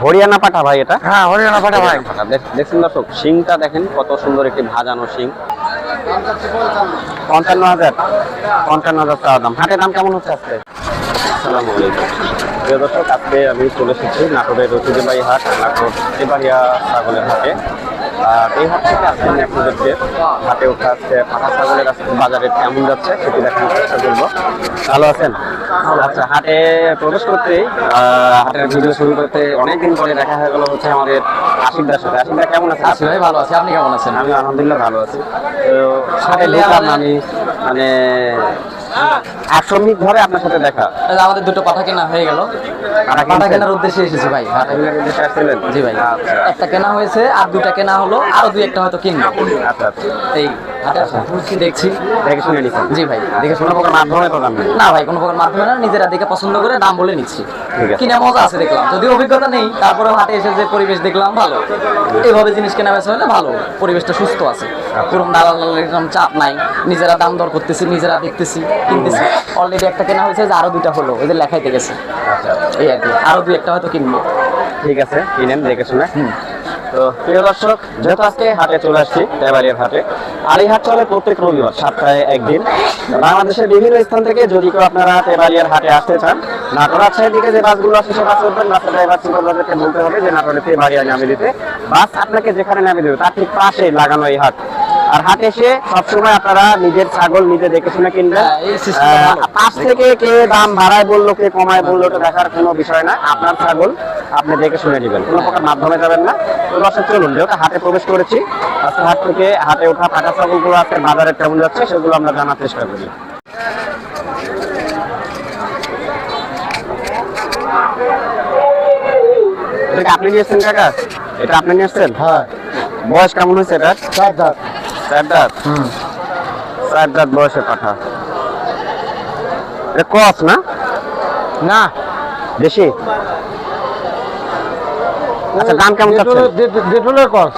হরিয়ানা পাঠা ভাই এটা? হ্যাঁ হরিয়ানা পাঠা ভাই। দেখছেন দর্শক, শিংটা দেখেন কত সুন্দর একটি ভাজানো শিং। 55,000 চাওয়া দাম। হাটের দাম কেমন হচ্ছে আজকে? আসসালামু আলাইকুম প্রিয় দর্শক, আজকে আমি চলে এসেছি নাটোরের ঐতিহ্যবাহী হাট, নাটোর তেবাড়িয়া ছাগলের হাটে। আর এই হাট থেকে আজকে আমি আপনাদেরকে হাটে উঠে আসছে পাঠা ছাগলের আজকে বাজারে কেমন যাচ্ছে সেটি দেখানোর চেষ্টা করবো। ভালো আছেন? আচ্ছা, হাটে প্রবেশ করতেই হাটের ভিডিও শুরু করতে অনেকদিন পরে দেখা হয়ে গেল হচ্ছে আমাদের আশিকদার সাথে। আশিকদা কেমন আছেন? আছি ভাই, ভালো আছি। আপনি কেমন আছেন? আমি আলহামদুলিল্লাহ ভালো আছি। তো হাটে ঢুকলাম আমি, মানে 8 মিনিট ধরে আপনার সাথে দেখা। আমাদের দুটো পাঠা কেনা হয়ে গেল। পাঠা কেনার উদ্দেশ্যে এসেছি ভাই। জি ভাই, একটা কেনা হয়েছে আর দুটা কেনা হলো, আরো দুই একটা হয়তো কিনবো। আচ্ছা আচ্ছা, এই দেখছি, দেখে শুনে নিচ্ছেন? জি ভাই, দেখে কোনো প্রকার মাধ্যমে তো দাম নেই? না ভাই, কোনো প্রকার মাধ্যমে না, নিজেরা দেখে পছন্দ করে দাম বলে নিচ্ছি। কিনা মজা আছে দেখলাম, যদি অভিজ্ঞতা নেই তারপরে হাটে এসে যে পরিবেশ দেখলাম ভালো। এইভাবে জিনিস কেনা বেচা হলে ভালো, পরিবেশটা সুস্থ আছে, পুরো দালালের এরকম চাপ নাই। নিজেরা দাম দর করতেছি, নিজেরা দেখতেছি, কিনতেছি। অলরেডি একটা কেনা হয়েছে, যে আরো দুইটা হলো, এদের লেখাইতে গেছে। এই আর কি, আরো দুই একটা হয়তো কিনবো। ঠিক আছে, কিনেন দেখে শুনে। তো প্রিয় দর্শক, যেহেতু আজকে হাটে চলে আসছি তেবাড়িয়ার হাটে, আর এই হাট চলে প্রত্যেক রবিবার, সপ্তাহে একদিন। বাংলাদেশের বিভিন্ন স্থান থেকে যদি কেউ আপনারা তেবাড়িয়ার হাটে আসতে চান, নাটোর রাজশাহীর দিকে যে বাসগুলো আসে সে বাসে উঠবেন। বাসের ড্রাইভার সুপারভাইজারকে বলতে হবে যে নাটোরে তেবাড়িয়া নামিয়ে দিতে, বাস আপনাকে যেখানে নামিয়ে দেবে তার ঠিক পাশে লাগানো এই হাট। আর হাটে এসে সবসময় আপনারা নিজের ছাগল নিজে দেখে শুনে কিনবেন। পাশ থেকে কে দাম বাড়ায় বললো কে কমায় বললো ওটা দেখার কোনো বিষয় না। আপনার ছাগল আপনি দেখে শুনে নেবেন, কোনো প্রকার মাধ্যমে যাবেন না। তো দর্শক চলুন, যেহেতু হাটে প্রবেশ করেছি, আজকে হাট থেকে হাটে ওঠা পাঠা ছাগলগুলো আজকে বাজারে কেমন যাচ্ছে সেগুলো আমরা জানার চেষ্টা করি। এটা আপনি নিয়েছেন কাকা? এটা আপনি নিয়েছেন? হ্যাঁ। বয়স কেমন হয়েছে এটা? 4 দাঁত। 4 দাঁত? 4 দাঁত বয়সের পাঠা। এটা ক্রস না? না, দেশি? আচ্ছা, দাম কেমন চাচ্ছেন? ডেটলের কস।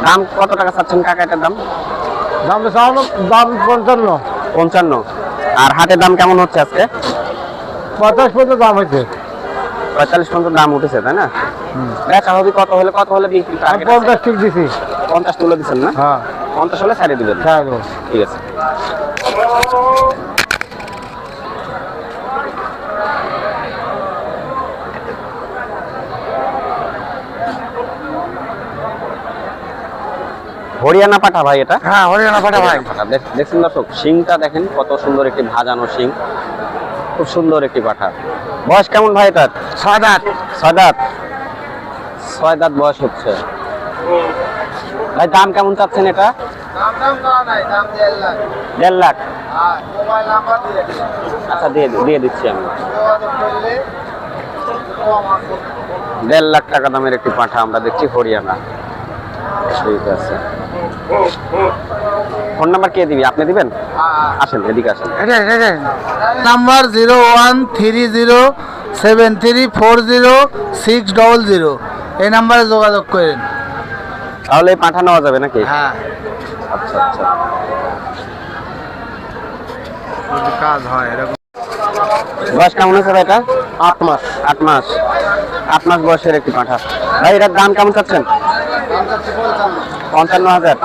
দাম কত টাকা চাচ্ছেন কাকা এটার দাম? দাম 55। 55। আর হাটের দাম কেমন হচ্ছে আজকে? 50 পর্যন্ত দাম হয়েছে। 45 পর্যন্ত দাম উঠেছে, তাই না? বেচা হবে কত হলে বিক্রি? 50 ঠিক দিছি। 50 তুলে দিচ্ছেন না? হ্যাঁ, 50 হলে ছাড়িয়ে দিবেন। ঠিক আছে। হরিয়ানা পাঠা ভাই এটা? হ্যাঁ হরিয়ানা পাঠা ভাই। দেখছেন দর্শক, শিংটা দেখেন কত সুন্দর একটি ভাজানো শিং, খুব সুন্দর একটি পাঠা। বয়স কেমন ভাই এটার? 6 দাঁত। 6 দাঁত? 6 দাঁত বয়স হচ্ছে। ভাই দাম কেমন চাচ্ছেন এটা? দাম করা নাই, দাম 1.5 লাখ। 1.5 লাখ? হ্যাঁ, মোবাইল নাম্বার দিয়ে। আচ্ছা, দিয়ে দিচ্ছি আমি। 1.5 লাখ টাকা দামের একটি পাঠা আমরা দেখছি হরিয়ানা। ঠিক আছে, ফোন নাম্বার কে দিবি? আপনি দিবেন? আসেন, এদিকে আসেন। নাম্বার 013073400600। এই নাম্বারে যোগাযোগ করেন। তাহলে এই পাঠা নেওয়া যাবে নাকি? হ্যাঁ। আচ্ছা আচ্ছা, কাজ হয় এরকম। বয়স কেমন হয়েছে ভাই এটা? 8 মাস। 8 মাস? 8 মাস বয়সের একটি পাঠা। ভাই এটার দাম কেমন চাচ্ছেন? 55,000?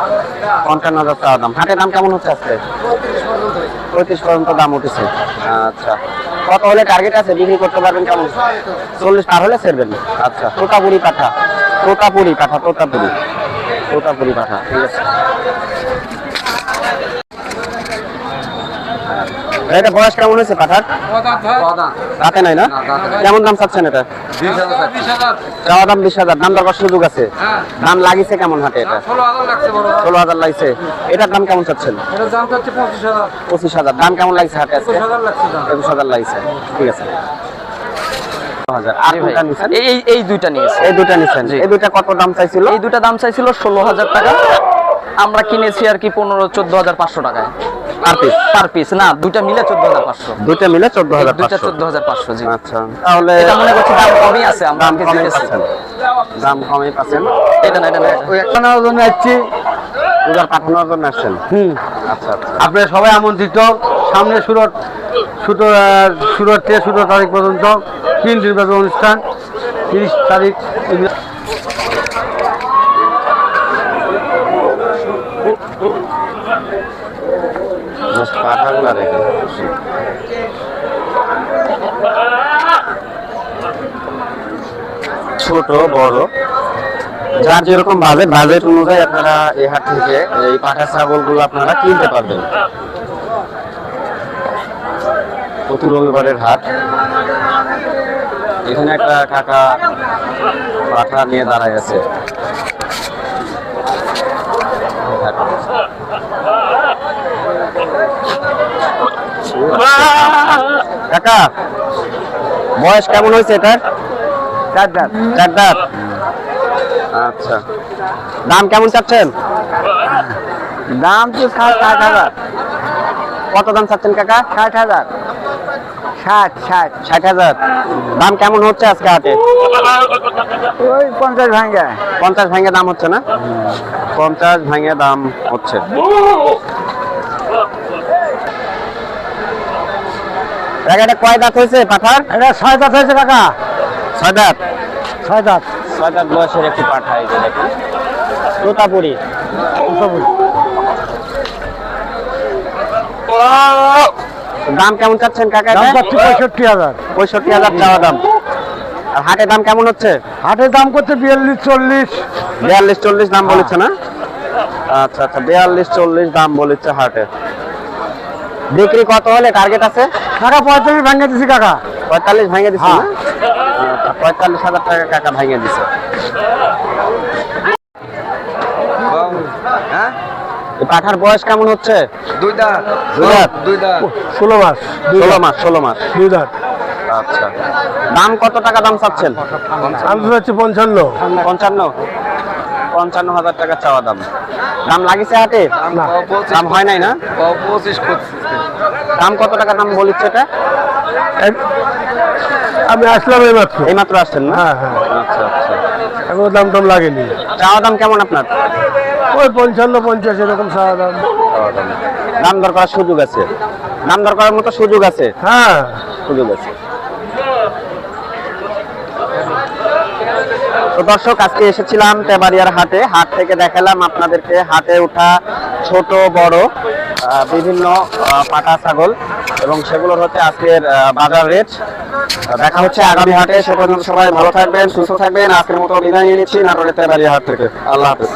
55,000 চাওয়া দাম। হাটের দাম কেমন হচ্ছে আজকে? 35 পর্যন্ত দাম উঠেছে। আচ্ছা, কত হলে টার্গেট আছে বিক্রি করতে পারবেন? কেমন? 40 পার হলে ছেড়বেন? আচ্ছা, তোতাপুরি পাঠা। তোতাপুরি পাঠা। ঠিক আছে। এটা বয়স কেমন হয়েছে পাঠার? রাতে নাই না? কেমন দাম চাচ্ছেন এটা? 20,000। চাওয়া দাম 20,000। দাম দরকার সুযোগ আছে? দাম লাগিছে কেমন হাটে এটা? 16,000 লাগছে। এটার দাম কেমন চাচ্ছেন? 25,000। দাম কেমন লাগছে হাটে আজকে? 21,000 লাগছে। ঠিক আছে। এই দুইটা নিয়েছি। এই দুইটা নিছেন? এই দুইটা কত দাম চাইছিল? এই দুইটা দাম চাইছিল 16,000 টাকা। আমরা কিনেছি আর কি 14,500 টাকায় পার পিস। না, দুইটা মিলে 14,500। দুইটা মিলে 14,500? দুইটা 14,500। জি। আচ্ছা, তাহলে এটা মনে করছি দাম কমই আছে। আমরা দাম কমই পাচ্ছেন। এটা না, ওই একটা নেওয়ার জন্য আসছি, উদার পাঠানোর জন্য আসছেন? আচ্ছা আচ্ছা। আপনারা সবাই আমন্ত্রিত। সামনে 16 থেকে 17 তারিখ পর্যন্ত 3 দিনব্যাপী অনুষ্ঠান। 30 তারিখ এগুলো পাঠাগুলা দেখে ছোট বড় যার যেরকম বাজেট অনুযায়ী আপনারা এই হাট থেকে এই পাঠা ছাগলগুলো আপনারা কিনতে পারবেন। প্রতি রবিবারের হাট। এখানে একটা কাকা পাঠা নিয়ে দাঁড়ায় আছে। কাকা বয়স কেমন হয়েছে এটার? 4 দাঁত। 4 দাঁত। আচ্ছা, দাম কেমন চাচ্ছেন? দাম তো 60,000। কত দাম চাচ্ছেন কাকা? 60,000। 60। 60,000। দাম কেমন হচ্ছে আজকে হাটে? ওই 50 ভাঙা। 50 ভাঙে দাম হচ্ছে না? 50 ভাঙে দাম হচ্ছে। এটা কয় দাঁত হয়েছে পাঠার? এটা 6 দাঁত হয়েছে কাকা। 6 দাঁত। 6 দাঁত। 6 দাঁত বয়সের একটি পাঠা, এই যে দেখুন তোতাপুরি। দাম কেমন চাচ্ছেন কাকা? দাম পাচ্ছি 65,000। 65,000 চাওয়া দাম। আর হাটের দাম কেমন হচ্ছে? হাটের দাম করছে 42-40। 42-40 দাম বলেছে না? আচ্ছা আচ্ছা, 42-40 দাম বলেছে হাটে। বিক্রি কত হলে টার্গেট আছে? কাকা 45 ভাঙে দিছি কাকা। 45 ভাঙে দিছে হ্যাঁ। না? আচ্ছা, 45,000 টাকা কাকা ভাঙে দিছে। হ্যাঁ, এই পাঠার বয়স কেমন হচ্ছে? 2 দাঁত। 2 দাঁত। 2 দাঁত। 16 মাস। 16 মাস। 2 দাঁত। আচ্ছা, দাম কত টাকা দাম চাচ্ছেন? আমি তো হচ্ছে 55। 55,000 টাকা চাওয়া দাম। দাম লাগিছে হাটে? না। দাম হয় নাই না? 25 করছে। দাম কত টাকা দাম বলিচ্ছে এটা? আমি আসলাম এইমাত্র। এই মাত্র আসছেন না? হ্যাঁ, হ্যাঁ। আচ্ছা আচ্ছা। এখনো দাম টাম লাগেনি। চাওয়া দাম কেমন আপনার? ওই 55-50 এরকম সারা দাম। দাম দর করার সুযোগ আছে? দাম দর করার মতো সুযোগ আছে? হ্যাঁ, সুযোগ আছে। তো দর্শক, আজকে এসেছিলাম তেবাড়িয়ার হাটে। হাট থেকে দেখালাম আপনাদেরকে হাটে ওঠা ছোট বড় বিভিন্ন পাটা ছাগল, এবং সেগুলোর হচ্ছে আজকের বাজার রেট। দেখা হচ্ছে আগামী হাটে। সে পর্যন্ত সবাই ভালো থাকবেন, সুস্থ থাকবেন। আজকের মতো বিদায় নিয়ে নিচ্ছি নাটোরের তেবাড়িয়া হাট থেকে। আল্লাহ হাফেজ।